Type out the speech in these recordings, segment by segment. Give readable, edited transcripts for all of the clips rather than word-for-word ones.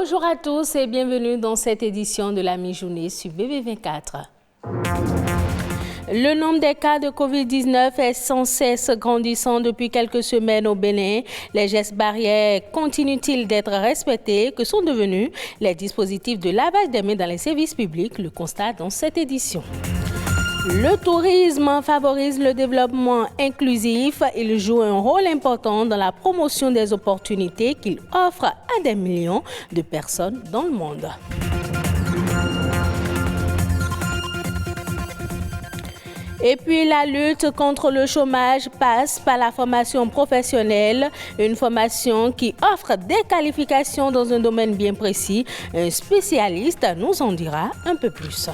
Bonjour à tous et bienvenue dans cette édition de la mi-journée sur BB24. Le nombre des cas de Covid-19 est sans cesse grandissant depuis quelques semaines au Bénin. Les gestes barrières continuent-ils d'être respectés? Que sont devenus les dispositifs de lavage des mains dans les services publics? Le constat dans cette édition. Le tourisme favorise le développement inclusif. Il joue un rôle important dans la promotion des opportunités qu'il offre à des millions de personnes dans le monde. Et puis la lutte contre le chômage passe par la formation professionnelle, une formation qui offre des qualifications dans un domaine bien précis. Un spécialiste nous en dira un peu plus.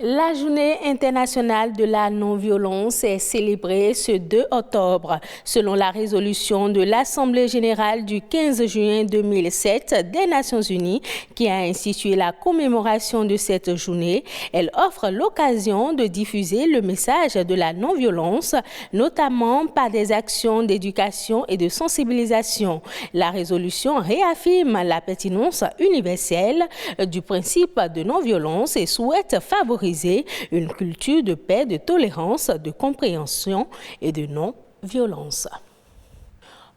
La journée internationale de la non-violence est célébrée ce 2 octobre. Selon la résolution de l'Assemblée générale du 15 juin 2007 des Nations unies, qui a institué la commémoration de cette journée, elle offre l'occasion de diffuser le message de la non-violence, notamment par des actions d'éducation et de sensibilisation. La résolution réaffirme la pertinence universelle du principe de non-violence et souhaite favoriser une culture de paix, de tolérance, de compréhension et de non-violence.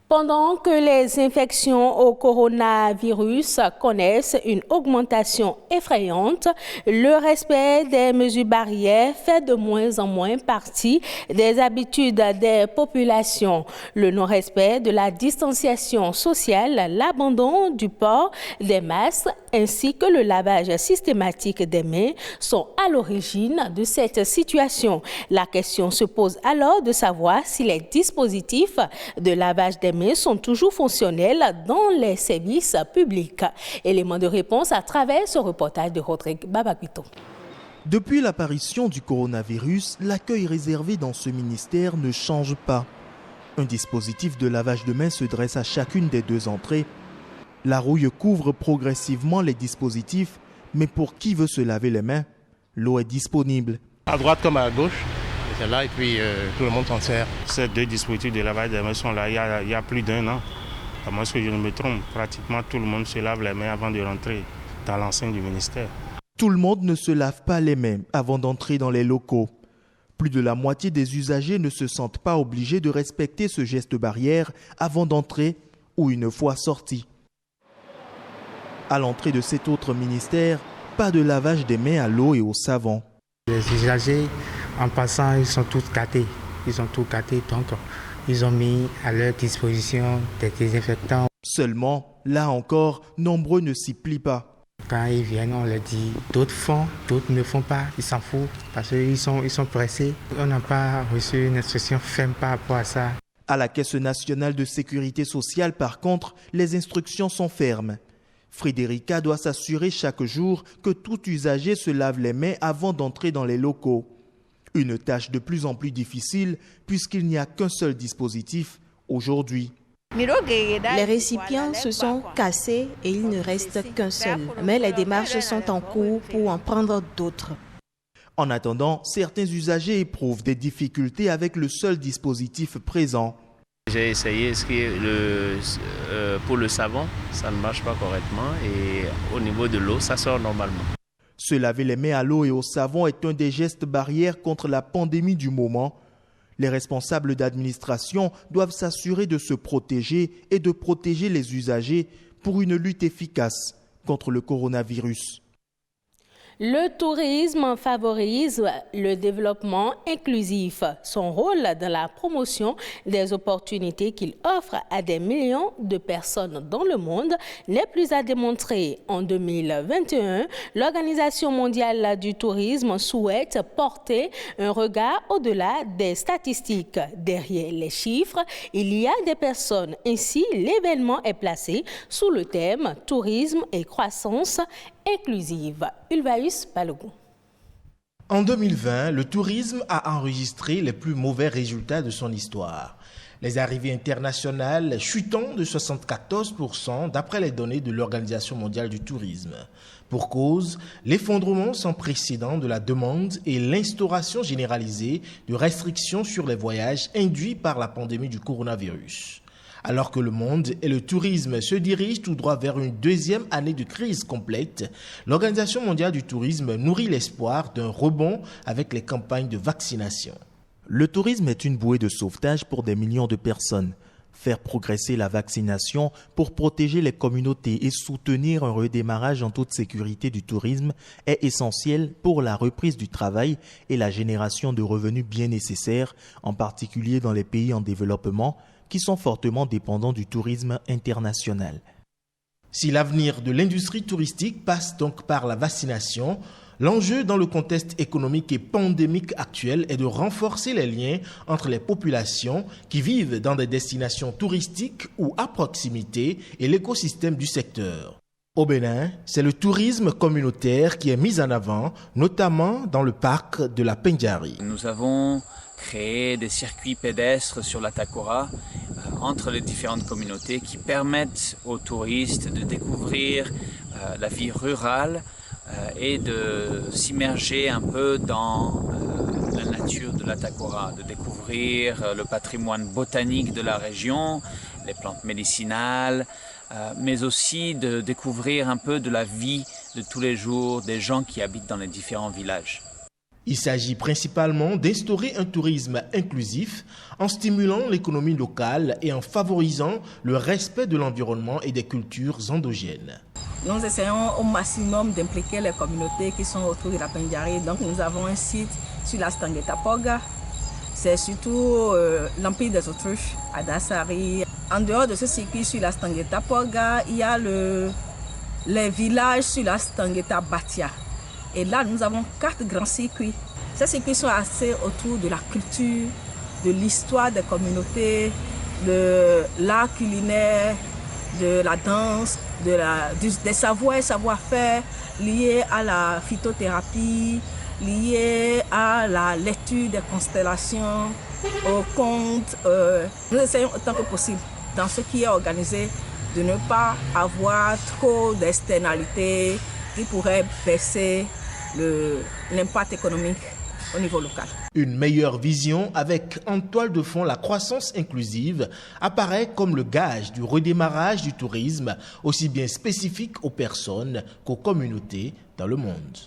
Pendant que les infections au coronavirus connaissent une augmentation effrayante, le respect des mesures barrières fait de moins en moins partie des habitudes des populations. Le non-respect de la distanciation sociale, l'abandon du port des masques ainsi que le lavage systématique des mains sont à l'origine de cette situation. La question se pose alors de savoir si les dispositifs de lavage des mains sont toujours fonctionnels dans les services publics. Élément de réponse à travers ce reportage de Rodrigue Babapito. Depuis l'apparition du coronavirus, l'accueil réservé dans ce ministère ne change pas. Un dispositif de lavage de mains se dresse à chacune des deux entrées. La rouille couvre progressivement les dispositifs, mais pour qui veut se laver les mains, l'eau est disponible. À droite comme à gauche. C'est là et puis tout le monde s'en sert. Ces deux dispositifs de lavage des mains sont là il y a plus d'un an. À moins que je ne me trompe, pratiquement tout le monde se lave les mains avant de rentrer dans l'enceinte du ministère. Tout le monde ne se lave pas les mains avant d'entrer dans les locaux. Plus de la moitié des usagers ne se sentent pas obligés de respecter ce geste barrière avant d'entrer ou une fois sortis. À l'entrée de cet autre ministère, pas de lavage des mains à l'eau et au savon. Les usagers, en passant, ils sont tous gâtés. Donc ils ont mis à leur disposition des désinfectants. Seulement, là encore, nombreux ne s'y plient pas. Quand ils viennent, on leur dit, d'autres font, d'autres ne font pas. Ils s'en foutent parce qu'ils sont pressés. On n'a pas reçu une instruction ferme par rapport à ça. À la Caisse nationale de sécurité sociale, par contre, les instructions sont fermes. Frédérica doit s'assurer chaque jour que tout usager se lave les mains avant d'entrer dans les locaux. Une tâche de plus en plus difficile puisqu'il n'y a qu'un seul dispositif aujourd'hui. Les récipients se sont cassés et il ne reste qu'un seul. Mais les démarches sont en cours pour en prendre d'autres. En attendant, certains usagers éprouvent des difficultés avec le seul dispositif présent. J'ai essayé pour le savon, ça ne marche pas correctement et au niveau de l'eau, ça sort normalement. Se laver les mains à l'eau et au savon est un des gestes barrières contre la pandémie du moment. Les responsables d'administration doivent s'assurer de se protéger et de protéger les usagers pour une lutte efficace contre le coronavirus. Le tourisme favorise le développement inclusif. Son rôle dans la promotion des opportunités qu'il offre à des millions de personnes dans le monde n'est plus à démontrer. En 2021, l'Organisation mondiale du tourisme souhaite porter un regard au-delà des statistiques. Derrière les chiffres, il y a des personnes. Ainsi, l'événement est placé sous le thème « Tourisme et croissance inclusive ». Ulvaeus Balogun. En 2020, le tourisme a enregistré les plus mauvais résultats de son histoire. Les arrivées internationales chutant de 74% d'après les données de l'Organisation mondiale du tourisme. Pour cause, l'effondrement sans précédent de la demande et l'instauration généralisée de restrictions sur les voyages induits par la pandémie du coronavirus. Alors que le monde et le tourisme se dirigent tout droit vers une deuxième année de crise complète, l'Organisation mondiale du tourisme nourrit l'espoir d'un rebond avec les campagnes de vaccination. Le tourisme est une bouée de sauvetage pour des millions de personnes. Faire progresser la vaccination pour protéger les communautés et soutenir un redémarrage en toute sécurité du tourisme est essentiel pour la reprise du travail et la génération de revenus bien nécessaires, en particulier dans les pays en développement qui sont fortement dépendants du tourisme international. Si l'avenir de l'industrie touristique passe donc par la vaccination, l'enjeu dans le contexte économique et pandémique actuel est de renforcer les liens entre les populations qui vivent dans des destinations touristiques ou à proximité et l'écosystème du secteur. Au Bénin, c'est le tourisme communautaire qui est mis en avant, notamment dans le parc de la Pendjari. Nous avons créé des circuits pédestres sur la Takora entre les différentes communautés qui permettent aux touristes de découvrir la vie rurale et de s'immerger un peu dans la nature de la Takora, de découvrir le patrimoine botanique de la région, les plantes médicinales, mais aussi de découvrir un peu de la vie de tous les jours des gens qui habitent dans les différents villages. Il s'agit principalement d'instaurer un tourisme inclusif en stimulant l'économie locale et en favorisant le respect de l'environnement et des cultures endogènes. Nous essayons au maximum d'impliquer les communautés qui sont autour de la Pendjari. Donc nous avons un site sur la Stangueta Poga. C'est surtout l'Empire des Autruches à Dassari. En dehors de ce circuit sur la Stangueta Poga, il y a les villages sur la Stangueta Batia. Et là, nous avons 4 grands circuits. Ces circuits sont axés autour de la culture, de l'histoire des communautés, de l'art culinaire, de la danse, des savoirs et savoir-faire liés à la phytothérapie, liés à la lecture des constellations, aux contes. Nous essayons autant que possible, dans ce qui est organisé, de ne pas avoir trop d'externalités qui pourraient baisser l'impact économique au niveau local. Une meilleure vision avec en toile de fond la croissance inclusive apparaît comme le gage du redémarrage du tourisme, aussi bien spécifique aux personnes qu'aux communautés dans le monde.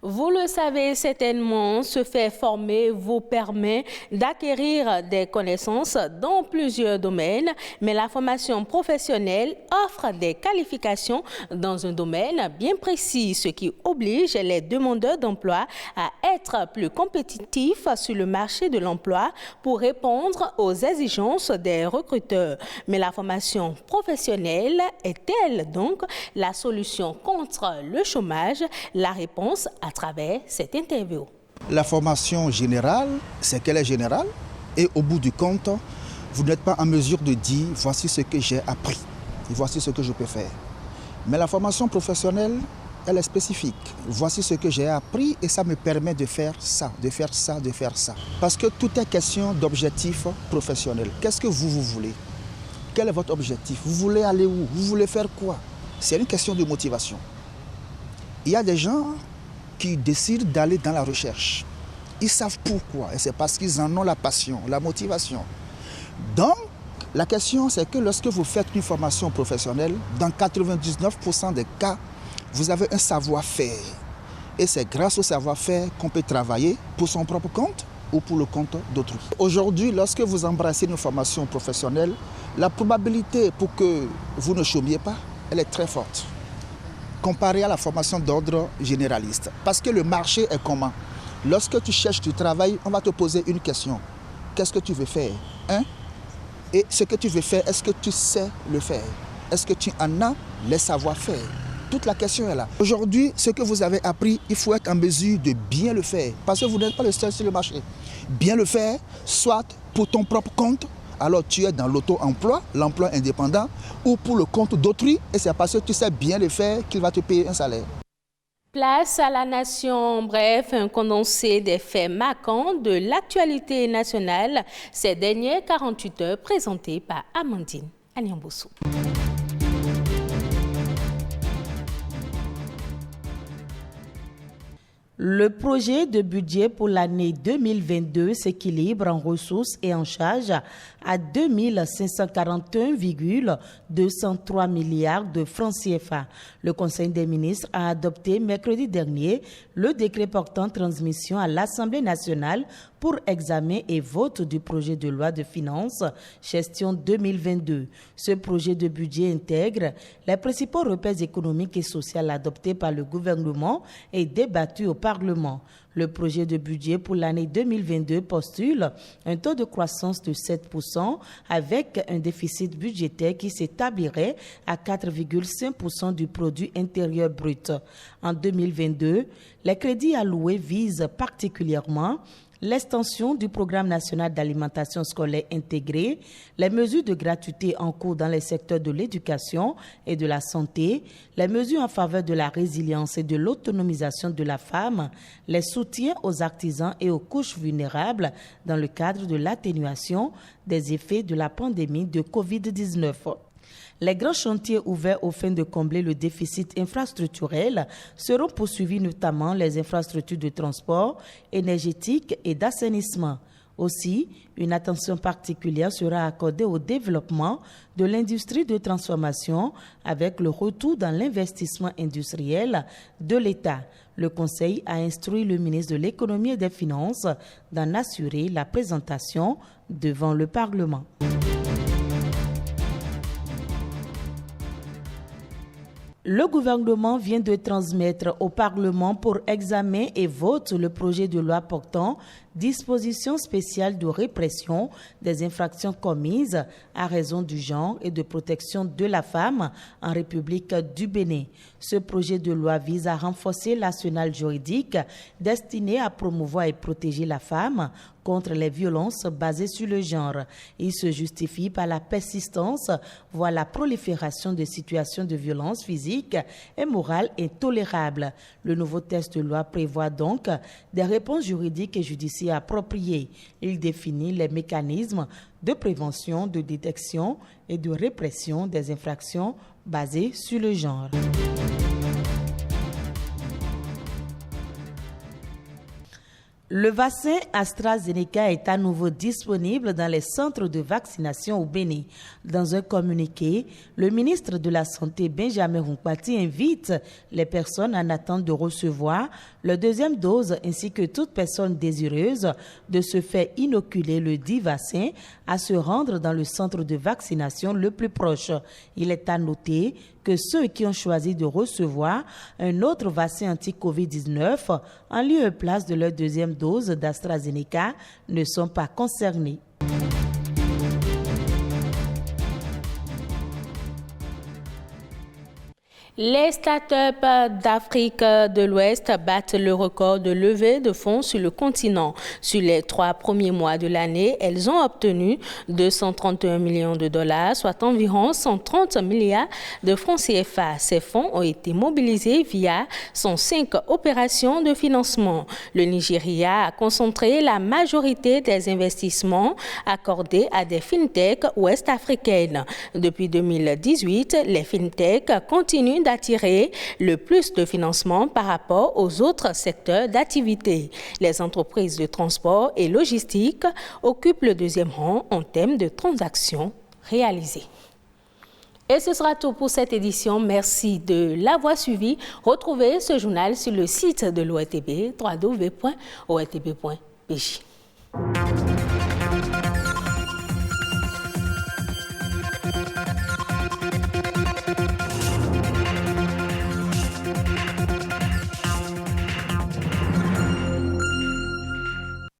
Vous le savez certainement, se faire former vous permet d'acquérir des connaissances dans plusieurs domaines, mais la formation professionnelle offre des qualifications dans un domaine bien précis, ce qui oblige les demandeurs d'emploi à être plus compétitifs sur le marché de l'emploi pour répondre aux exigences des recruteurs. Mais la formation professionnelle est-elle donc la solution contre le chômage? La réponse à travers cette interview. La formation générale, c'est qu'elle est générale et au bout du compte, vous n'êtes pas en mesure de dire voici ce que j'ai appris et voici ce que je peux faire. Mais la formation professionnelle, elle est spécifique. Voici ce que j'ai appris et ça me permet de faire ça, de faire ça, de faire ça. Parce que tout est question d'objectif professionnel. Qu'est-ce que vous voulez? Quel est votre objectif? Vous voulez aller où? Vous voulez faire quoi? C'est une question de motivation. Il y a des gens qui décident d'aller dans la recherche. Ils savent pourquoi et c'est parce qu'ils en ont la passion, la motivation. Donc, la question c'est que lorsque vous faites une formation professionnelle, dans 99% des cas, vous avez un savoir-faire. Et c'est grâce au savoir-faire qu'on peut travailler pour son propre compte ou pour le compte d'autrui. Aujourd'hui, lorsque vous embrassez une formation professionnelle, la probabilité pour que vous ne chômiez pas, elle est très forte, comparé à la formation d'ordre généraliste. Parce que le marché est comment? Lorsque tu cherches du travail, on va te poser une question. Qu'est-ce que tu veux faire? Et ce que tu veux faire, est-ce que tu sais le faire? Est-ce que tu en as les savoir-faire? Toute la question est là. Aujourd'hui, ce que vous avez appris, il faut être en mesure de bien le faire. Parce que vous n'êtes pas le seul sur le marché. Bien le faire, soit pour ton propre compte, alors tu es dans l'auto-emploi, l'emploi indépendant, ou pour le compte d'autrui, et c'est parce que tu sais bien le faire qu'il va te payer un salaire. Place à la nation, bref, un condensé des faits marquants de l'actualité nationale ces dernières 48 heures présenté par Amandine Anyambossou. Le projet de budget pour l'année 2022 s'équilibre en ressources et en charges à 2541,203 milliards de francs CFA. Le Conseil des ministres a adopté mercredi dernier le décret portant transmission à l'Assemblée nationale pour examen et vote du projet de loi de finances gestion 2022. Ce projet de budget intègre les principaux repères économiques et sociaux adoptés par le gouvernement et débattus au Parlement. Le projet de budget pour l'année 2022 postule un taux de croissance de 7% avec un déficit budgétaire qui s'établirait à 4,5% du produit intérieur brut. En 2022, les crédits alloués visent particulièrement l'extension du programme national d'alimentation scolaire intégrée, les mesures de gratuité en cours dans les secteurs de l'éducation et de la santé, les mesures en faveur de la résilience et de l'autonomisation de la femme, les soutiens aux artisans et aux couches vulnérables dans le cadre de l'atténuation des effets de la pandémie de COVID-19. Les grands chantiers ouverts aux fins de combler le déficit infrastructurel seront poursuivis, notamment les infrastructures de transport, énergétique et d'assainissement. Aussi, une attention particulière sera accordée au développement de l'industrie de transformation avec le retour dans l'investissement industriel de l'État. Le Conseil a instruit le ministre de l'Économie et des Finances d'en assurer la présentation devant le Parlement. Le gouvernement vient de transmettre au Parlement pour examen et vote le projet de loi portant dispositions spéciales de répression des infractions commises à raison du genre et de protection de la femme en République du Bénin. Ce projet de loi vise à renforcer l'arsenal juridique destiné à promouvoir et protéger la femme contre les violences basées sur le genre. Il se justifie par la persistance, voire la prolifération de situations de violence physique et morale intolérables. Le nouveau texte de loi prévoit donc des réponses juridiques et judiciaires appropriées. Il définit les mécanismes de prévention, de détection et de répression des infractions basées sur le genre. Le vaccin AstraZeneca est à nouveau disponible dans les centres de vaccination au Bénin. Dans un communiqué, le ministre de la Santé, Benjamin Hunkpati, invite les personnes en attente de recevoir leur deuxième dose ainsi que toute personne désireuse de se faire inoculer le dit vaccin à se rendre dans le centre de vaccination le plus proche. Il est à noter que ceux qui ont choisi de recevoir un autre vaccin anti-Covid-19 en lieu et place de leur deuxième dose d'AstraZeneca ne sont pas concernés. Les startups d'Afrique de l'Ouest battent le record de levée de fonds sur le continent. Sur les 3 premiers mois de l'année, elles ont obtenu 231 millions de dollars, soit environ 130 milliards de francs CFA. Ces fonds ont été mobilisés via 105 opérations de financement. Le Nigeria a concentré la majorité des investissements accordés à des fintechs ouest-africaines. Depuis 2018, les fintechs continuent d'attirer le plus de financement par rapport aux autres secteurs d'activité. Les entreprises de transport et logistique occupent le deuxième rang en termes de transactions réalisées. Et ce sera tout pour cette édition. Merci de l'avoir suivi. Retrouvez ce journal sur le site de l'ORTB, www.ortb.pj.